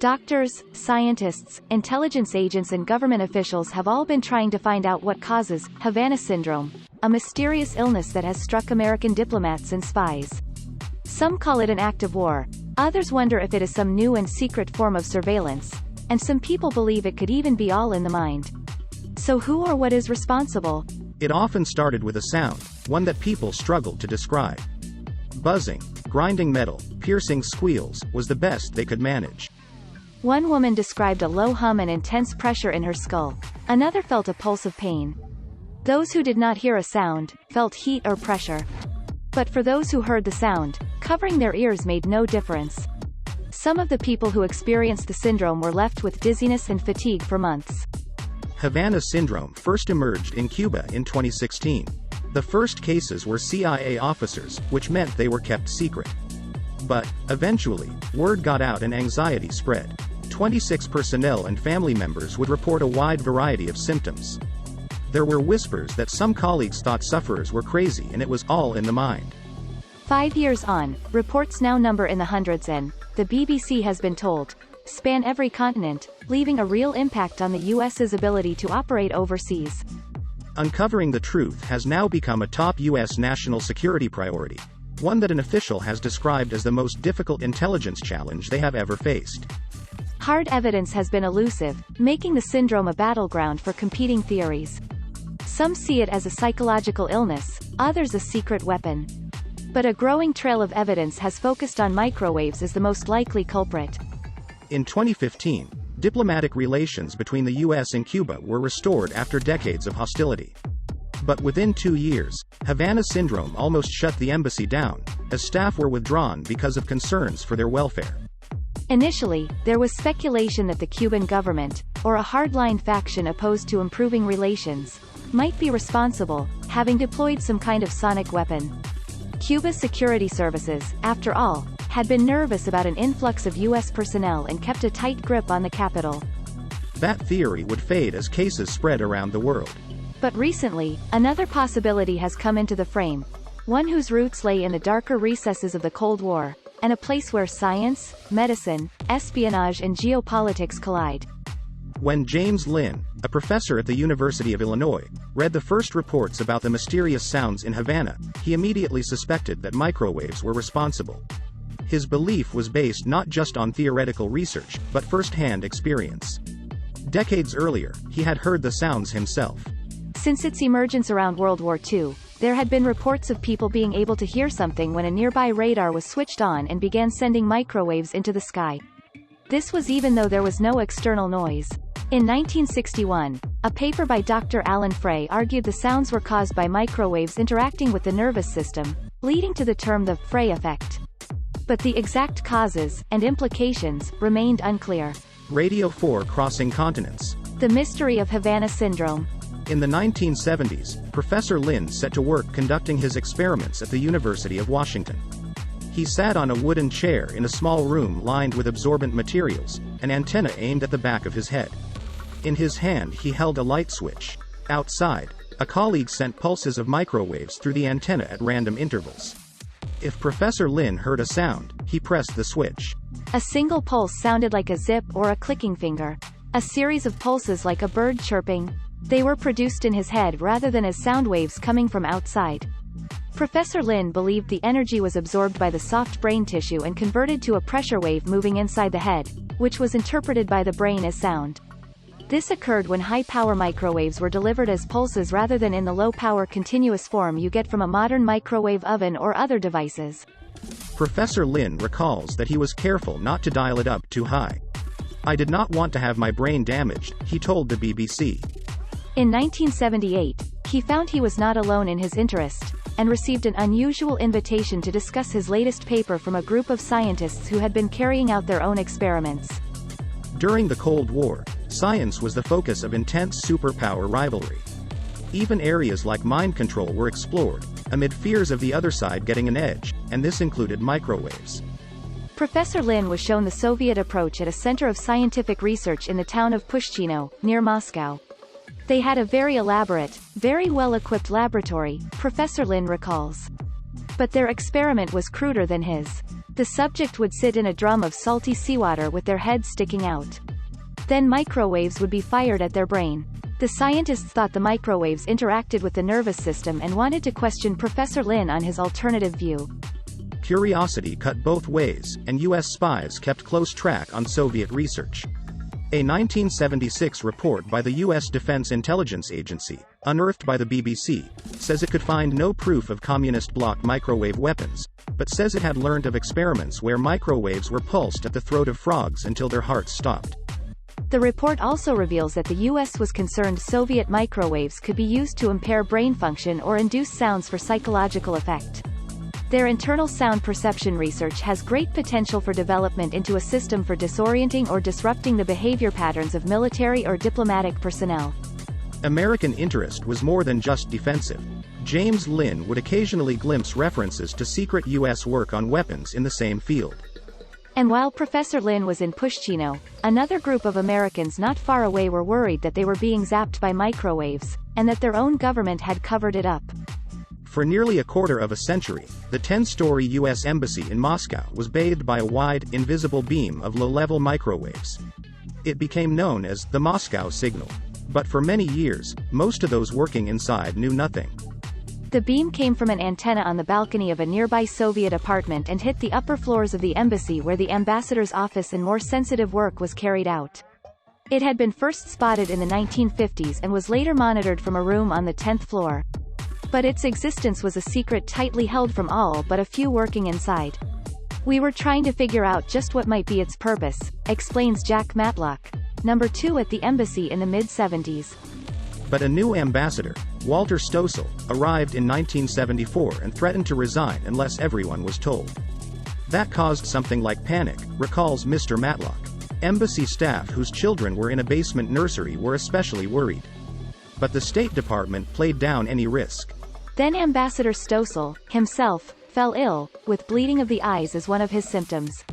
Doctors, scientists, intelligence agents and government officials have all been trying to find out what causes Havana syndrome, a mysterious illness that has struck American diplomats and spies. Some call it an act of war, others wonder if it is some new and secret form of surveillance, and some people believe it could even be all in the mind. So who or what is responsible? It often started with a sound, one that people struggled to describe. Buzzing, grinding metal, piercing squeals, was the best they could manage. One woman described a low hum and intense pressure in her skull. Another felt a pulse of pain. Those who did not hear a sound, felt heat or pressure. But for those who heard the sound, covering their ears made no difference. Some of the people who experienced the syndrome were left with dizziness and fatigue for months. Havana syndrome first emerged in Cuba in 2016. The first cases were CIA officers, which meant they were kept secret. But, eventually, word got out and anxiety spread. 26 personnel and family members would report a wide variety of symptoms. There were whispers that some colleagues thought sufferers were crazy and it was all in the mind. 5 years on, reports now number in the hundreds and, the BBC has been told, span every continent, leaving a real impact on the US's ability to operate overseas. Uncovering the truth has now become a top US national security priority, one that an official has described as the most difficult intelligence challenge they have ever faced. Hard evidence has been elusive, making the syndrome a battleground for competing theories. Some see it as a psychological illness, others a secret weapon. But a growing trail of evidence has focused on microwaves as the most likely culprit. In 2015, diplomatic relations between the US and Cuba were restored after decades of hostility. But within 2 years, Havana syndrome almost shut the embassy down, as staff were withdrawn because of concerns for their welfare. Initially, there was speculation that the Cuban government, or a hardline faction opposed to improving relations, might be responsible, having deployed some kind of sonic weapon. Cuba's security services, after all, had been nervous about an influx of U.S. personnel and kept a tight grip on the capital. That theory would fade as cases spread around the world. But recently, another possibility has come into the frame, one whose roots lay in the darker recesses of the Cold War, and a place where science, medicine, espionage and geopolitics collide. When James Lynn, a professor at the University of Illinois, read the first reports about the mysterious sounds in Havana, he immediately suspected that microwaves were responsible. His belief was based not just on theoretical research, but first-hand experience. Decades earlier, he had heard the sounds himself. Since its emergence around World War II, there had been reports of people being able to hear something when a nearby radar was switched on and began sending microwaves into the sky. This was even though there was no external noise. In 1961, a paper by Dr. Alan Frey argued the sounds were caused by microwaves interacting with the nervous system, leading to the term the Frey effect. But the exact causes, and implications, remained unclear. Radio 4 crossing continents. The mystery of Havana syndrome. In the 1970s, Professor Lynn set to work conducting his experiments at the University of Washington. He sat on a wooden chair in a small room lined with absorbent materials, an antenna aimed at the back of his head. In his hand he held a light switch. Outside, a colleague sent pulses of microwaves through the antenna at random intervals. If Professor Lynn heard a sound, he pressed the switch. A single pulse sounded like a zip or a clicking finger. A series of pulses like a bird chirping. They were produced in his head rather than as sound waves coming from outside. Professor Lynn believed the energy was absorbed by the soft brain tissue and converted to a pressure wave moving inside the head, which was interpreted by the brain as sound. This occurred when high-power microwaves were delivered as pulses rather than in the low-power continuous form you get from a modern microwave oven or other devices. Professor Lynn recalls that he was careful not to dial it up too high. "I did not want to have my brain damaged," he told the BBC. In 1978, he found he was not alone in his interest, and received an unusual invitation to discuss his latest paper from a group of scientists who had been carrying out their own experiments. During the Cold War, science was the focus of intense superpower rivalry. Even areas like mind control were explored, amid fears of the other side getting an edge, and this included microwaves. Professor Lynn was shown the Soviet approach at a center of scientific research in the town of Pushchino, near Moscow. They had a very elaborate, very well-equipped laboratory, Professor Lynn recalls. But their experiment was cruder than his. The subject would sit in a drum of salty seawater with their heads sticking out. Then microwaves would be fired at their brain. The scientists thought the microwaves interacted with the nervous system and wanted to question Professor Lin on his alternative view. Curiosity cut both ways, and U.S. spies kept close track on Soviet research. A 1976 report by the U.S. Defense Intelligence Agency, unearthed by the BBC, says it could find no proof of communist bloc microwave weapons, but says it had learned of experiments where microwaves were pulsed at the throat of frogs until their hearts stopped. The report also reveals that the U.S. was concerned Soviet microwaves could be used to impair brain function or induce sounds for psychological effect. Their internal sound perception research has great potential for development into a system for disorienting or disrupting the behavior patterns of military or diplomatic personnel. American interest was more than just defensive. James Lin would occasionally glimpse references to secret U.S. work on weapons in the same field. And while Professor Lin was in Pushchino, another group of Americans not far away were worried that they were being zapped by microwaves, and that their own government had covered it up. For nearly a quarter of a century, the 10-story U.S. Embassy in Moscow was bathed by a wide, invisible beam of low-level microwaves. It became known as the Moscow signal. But for many years, most of those working inside knew nothing. The beam came from an antenna on the balcony of a nearby Soviet apartment and hit the upper floors of the embassy where the ambassador's office and more sensitive work was carried out. It had been first spotted in the 1950s and was later monitored from a room on the 10th floor. But its existence was a secret tightly held from all but a few working inside. "We were trying to figure out just what might be its purpose," explains Jack Matlock, number 2 at the embassy in the mid-70s. But a new ambassador, Walter Stossel, arrived in 1974 and threatened to resign unless everyone was told. That caused something like panic, recalls Mr. Matlock. Embassy staff whose children were in a basement nursery were especially worried. But the State Department played down any risk. Then Ambassador Stossel, himself, fell ill, with bleeding of the eyes as one of his symptoms.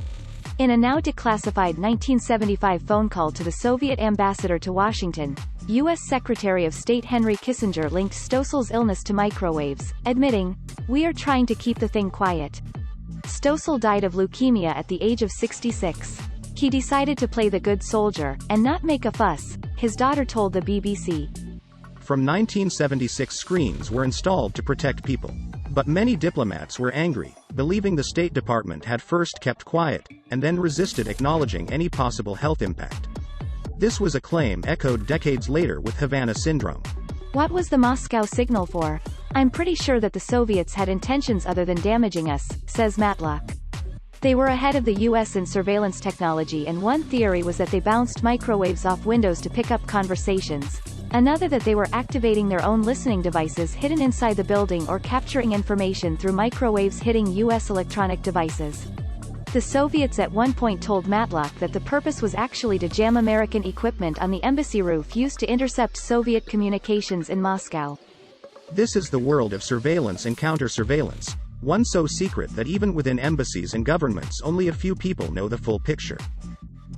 In a now declassified 1975 phone call to the Soviet ambassador to Washington, U.S. Secretary of State Henry Kissinger linked Stossel's illness to microwaves, admitting, "We are trying to keep the thing quiet." Stossel died of leukemia at the age of 66. He decided to play the good soldier, and not make a fuss, his daughter told the BBC. From 1976 screens were installed to protect people. But many diplomats were angry, believing the State Department had first kept quiet, and then resisted acknowledging any possible health impact. This was a claim echoed decades later with Havana syndrome. What was the Moscow signal for? I'm pretty sure that the Soviets had intentions other than damaging us, says Matlock. They were ahead of the U.S. in surveillance technology, and one theory was that they bounced microwaves off windows to pick up conversations. Another that they were activating their own listening devices hidden inside the building or capturing information through microwaves hitting U.S. electronic devices. The Soviets at one point told Matlock that the purpose was actually to jam American equipment on the embassy roof used to intercept Soviet communications in Moscow. This is the world of surveillance and counter-surveillance, one so secret that even within embassies and governments only a few people know the full picture.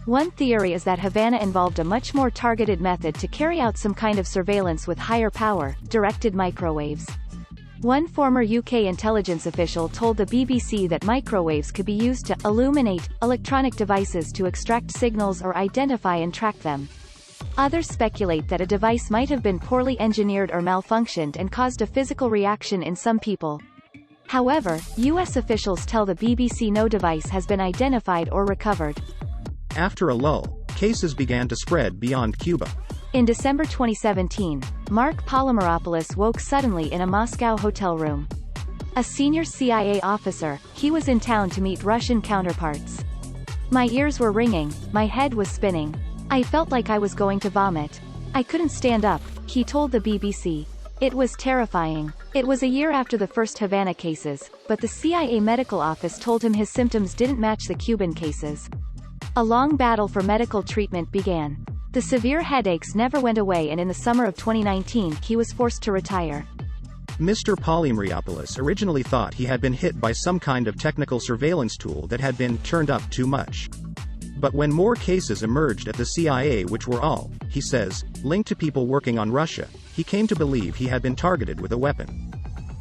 One theory is that Havana involved a much more targeted method to carry out some kind of surveillance with higher power, directed microwaves. One former UK intelligence official told the BBC that microwaves could be used to illuminate electronic devices to extract signals or identify and track them. Others speculate that a device might have been poorly engineered or malfunctioned and caused a physical reaction in some people. However, US officials tell the BBC no device has been identified or recovered. After a lull, cases began to spread beyond Cuba. In December 2017, Mark Polymeropoulos woke suddenly in a Moscow hotel room. A senior CIA officer, he was in town to meet Russian counterparts. "My ears were ringing, my head was spinning. I felt like I was going to vomit. I couldn't stand up," he told the BBC. It was terrifying. It was a year after the first Havana cases, but the CIA medical office told him his symptoms didn't match the Cuban cases. A long battle for medical treatment began. The severe headaches never went away, and in the summer of 2019 he was forced to retire. Mr. Polymeropoulos originally thought he had been hit by some kind of technical surveillance tool that had been turned up too much. But when more cases emerged at the CIA, which were all, he says, linked to people working on Russia, he came to believe he had been targeted with a weapon.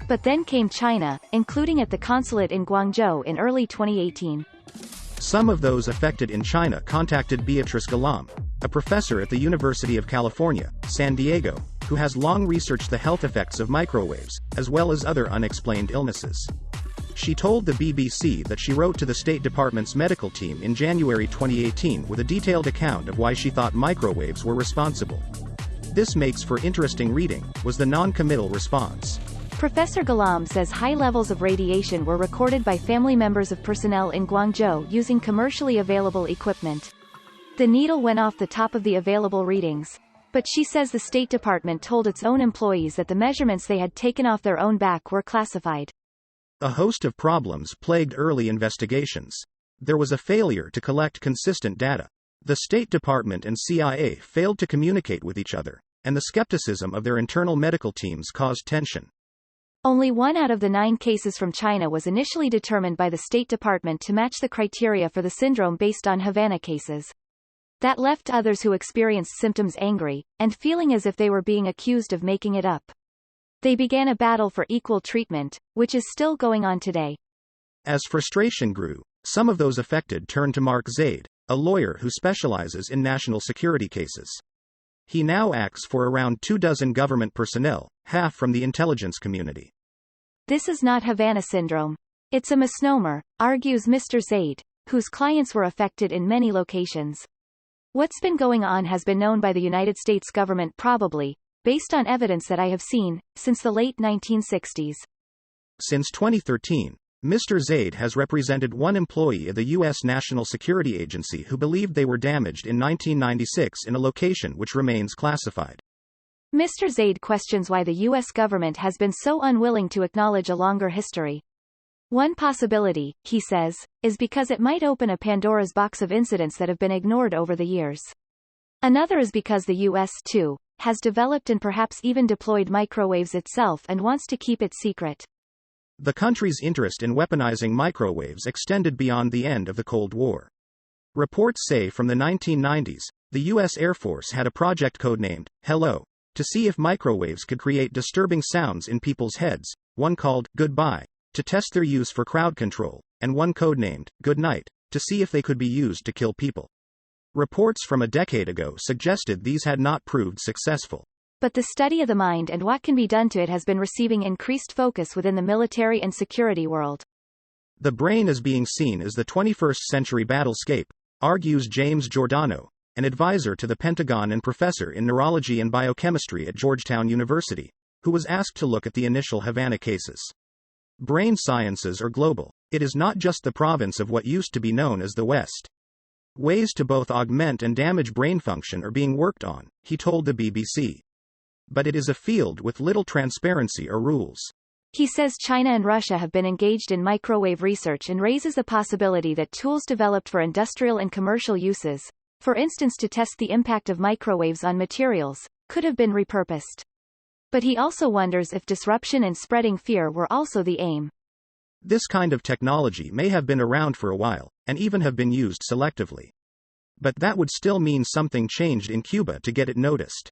But then came China, including at the consulate in Guangzhou in early 2018. Some of those affected in China contacted Beatrice Galam, a professor at the University of California, San Diego, who has long researched the health effects of microwaves, as well as other unexplained illnesses. She told the BBC that she wrote to the State Department's medical team in January 2018 with a detailed account of why she thought microwaves were responsible. "This makes for interesting reading," was the non-committal response. Professor Galam says high levels of radiation were recorded by family members of personnel in Guangzhou using commercially available equipment. The needle went off the top of the available readings. But she says the State Department told its own employees that the measurements they had taken off their own back were classified. A host of problems plagued early investigations. There was a failure to collect consistent data. The State Department and CIA failed to communicate with each other, and the skepticism of their internal medical teams caused tension. Only 1 out of the 9 cases from China was initially determined by the State Department to match the criteria for the syndrome based on Havana cases. That left others who experienced symptoms angry, and feeling as if they were being accused of making it up. They began a battle for equal treatment, which is still going on today. As frustration grew, some of those affected turned to Mark Zaid, a lawyer who specializes in national security cases. He now acts for around 24 government personnel, half from the intelligence community. This is not Havana syndrome. It's a misnomer, argues Mr. Zaid, whose clients were affected in many locations. What's been going on has been known by the United States government probably, based on evidence that I have seen, since the late 1960s. Since 2013, Mr. Zaid has represented one employee of the U.S. National Security Agency who believed they were damaged in 1996 in a location which remains classified. Mr. Zaid questions why the U.S. government has been so unwilling to acknowledge a longer history. One possibility, he says, is because it might open a Pandora's box of incidents that have been ignored over the years. Another is because the U.S., too, has developed and perhaps even deployed microwaves itself and wants to keep it secret. The country's interest in weaponizing microwaves extended beyond the end of the Cold War. Reports say from the 1990s, the U.S. Air Force had a project codenamed Hello, to see if microwaves could create disturbing sounds in people's heads, one called Goodbye, to test their use for crowd control, and one codenamed Good Night, to see if they could be used to kill people. Reports from a decade ago suggested these had not proved successful. But the study of the mind and what can be done to it has been receiving increased focus within the military and security world. The brain is being seen as the 21st century battlescape, argues James Giordano, an advisor to the Pentagon and professor in neurology and biochemistry at Georgetown University, who was asked to look at the initial Havana cases. Brain sciences are global. It is not just the province of what used to be known as the West. Ways to both augment and damage brain function are being worked on, he told the BBC. But it is a field with little transparency or rules. He says China and Russia have been engaged in microwave research and raises the possibility that tools developed for industrial and commercial uses, for instance to test the impact of microwaves on materials, could have been repurposed. But he also wonders if disruption and spreading fear were also the aim. This kind of technology may have been around for a while, and even have been used selectively. But that would still mean something changed in Cuba to get it noticed.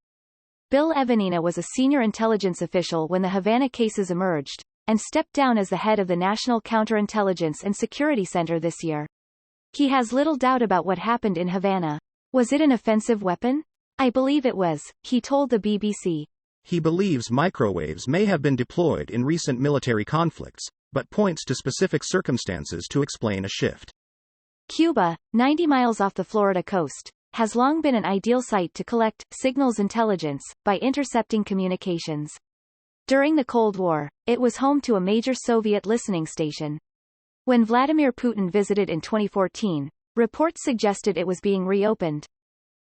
Bill Evanina was a senior intelligence official when the Havana cases emerged, and stepped down as the head of the National Counterintelligence and Security Center this year. He has little doubt about what happened in Havana. Was it an offensive weapon? I believe it was, he told the BBC. He believes microwaves may have been deployed in recent military conflicts, but points to specific circumstances to explain a shift. Cuba, 90 miles off the Florida coast, has long been an ideal site to collect signals intelligence by intercepting communications. During the Cold War, it was home to a major Soviet listening station. When Vladimir Putin visited in 2014, reports suggested it was being reopened.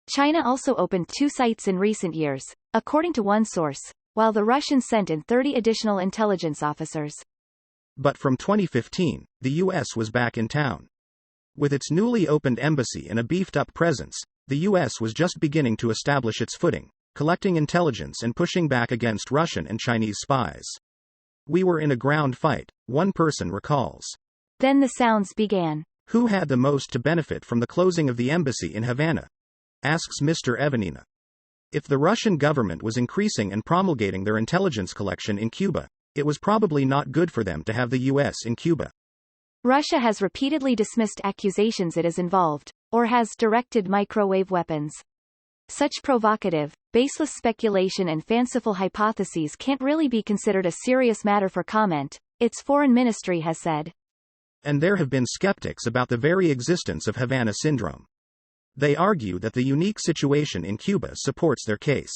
China also opened 2 sites in recent years, according to one source, while the Russians sent in 30 additional intelligence officers. But from 2015, the U.S. was back in town. With its newly opened embassy and a beefed-up presence, the U.S. was just beginning to establish its footing, collecting intelligence and pushing back against Russian and Chinese spies. We were in a ground fight, one person recalls. Then the sounds began. Who had the most to benefit from the closing of the embassy in Havana? Asks Mr. Evanina. If the Russian government was increasing and promulgating their intelligence collection in Cuba, It was probably not good for them to have the US in Cuba. Russia has repeatedly dismissed accusations it is involved, or has directed microwave weapons. Such provocative, baseless speculation and fanciful hypotheses can't really be considered a serious matter for comment, its foreign ministry has said. And there have been skeptics about the very existence of Havana syndrome. They argue that the unique situation in Cuba supports their case.